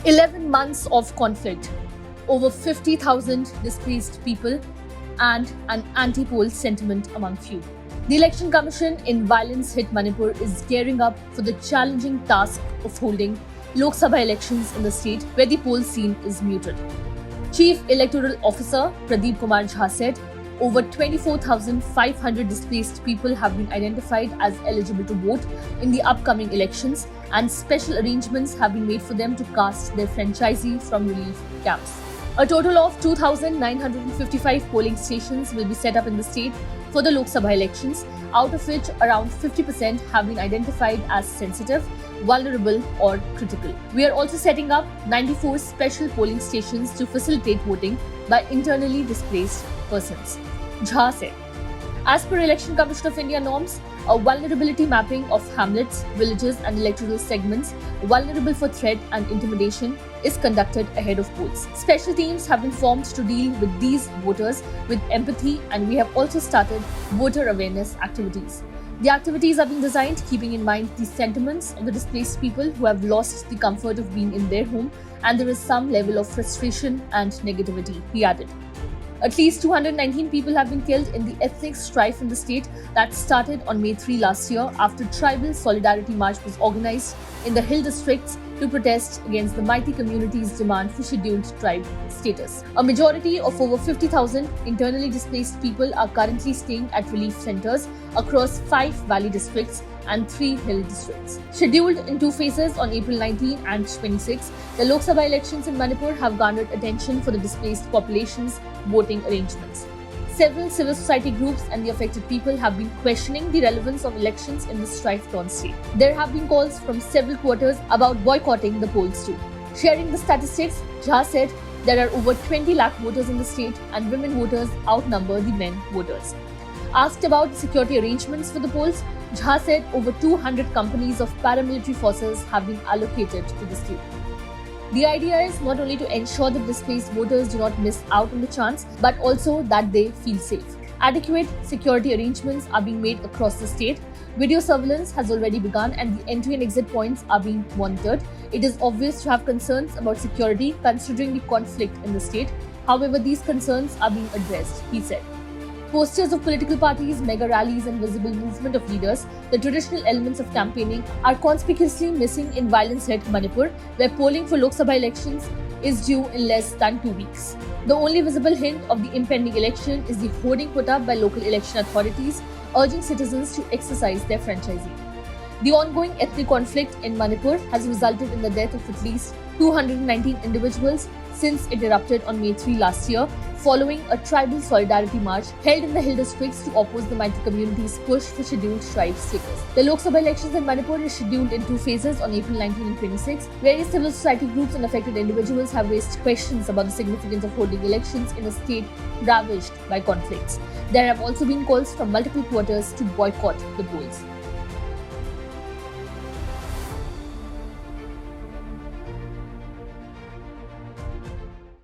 11 months of conflict, over 50,000 displaced people, and an anti-poll sentiment among few. The Election Commission in violence-hit Manipur is gearing up for the challenging task of holding Lok Sabha elections in the state where the poll scene is muted. Chief Electoral Officer Pradeep Kumar Jha said over 24,500 displaced people have been identified as eligible to vote in the upcoming elections, and special arrangements have been made for them to cast their franchisee from relief camps. A total of 2,955 polling stations will be set up in the state for the Lok Sabha elections, out of which around 50% have been identified as sensitive, vulnerable or critical. We are also setting up 94 special polling stations to facilitate voting by internally displaced persons. Jha said, as per Election Commission of India norms, a vulnerability mapping of hamlets, villages and electoral segments vulnerable for threat and intimidation is conducted ahead of polls. Special teams have been formed to deal with these voters with empathy, and we have also started voter awareness activities. The activities are being designed keeping in mind the sentiments of the displaced people who have lost the comfort of being in their home, and there is some level of frustration and negativity, he added. At least 219 people have been killed in the ethnic strife in the state that started on May 3 last year after Tribal Solidarity March was organized in the hill districts to protest against the Meitei community's demand for scheduled tribe status. A majority of over 50,000 internally displaced people are currently staying at relief centers across 5 valley districts and 3 hill districts. Scheduled in 2 phases on April 19 and 26, the Lok Sabha elections in Manipur have garnered attention for the displaced population's voting arrangements. Several civil society groups and the affected people have been questioning the relevance of elections in the strife-torn state. There have been calls from several quarters about boycotting the polls too. Sharing the statistics, Jha said there are over 20 lakh voters in the state and women voters outnumber the men voters. Asked about the security arrangements for the polls, Jha said over 200 companies of paramilitary forces have been allocated to the state. The idea is not only to ensure that displaced voters do not miss out on the chance, but also that they feel safe. Adequate security arrangements are being made across the state. Video surveillance has already begun and the entry and exit points are being monitored. It is obvious to have concerns about security considering the conflict in the state. However, these concerns are being addressed, he said. Posters of political parties, mega rallies and visible movement of leaders, the traditional elements of campaigning, are conspicuously missing in violence-hit Manipur, where polling for Lok Sabha elections is due in less than 2 weeks. The only visible hint of the impending election is the hoarding put up by local election authorities, urging citizens to exercise their franchisee. The ongoing ethnic conflict in Manipur has resulted in the death of at least 219 individuals since it erupted on May 3 last year, following a tribal solidarity march held in the hill districts to oppose the Meitei community's push for scheduled tribe status. The Lok Sabha elections in Manipur is scheduled in 2 phases on April 19 and 26. Various civil society groups and affected individuals have raised questions about the significance of holding elections in a state ravaged by conflicts. There have also been calls from multiple quarters to boycott the polls.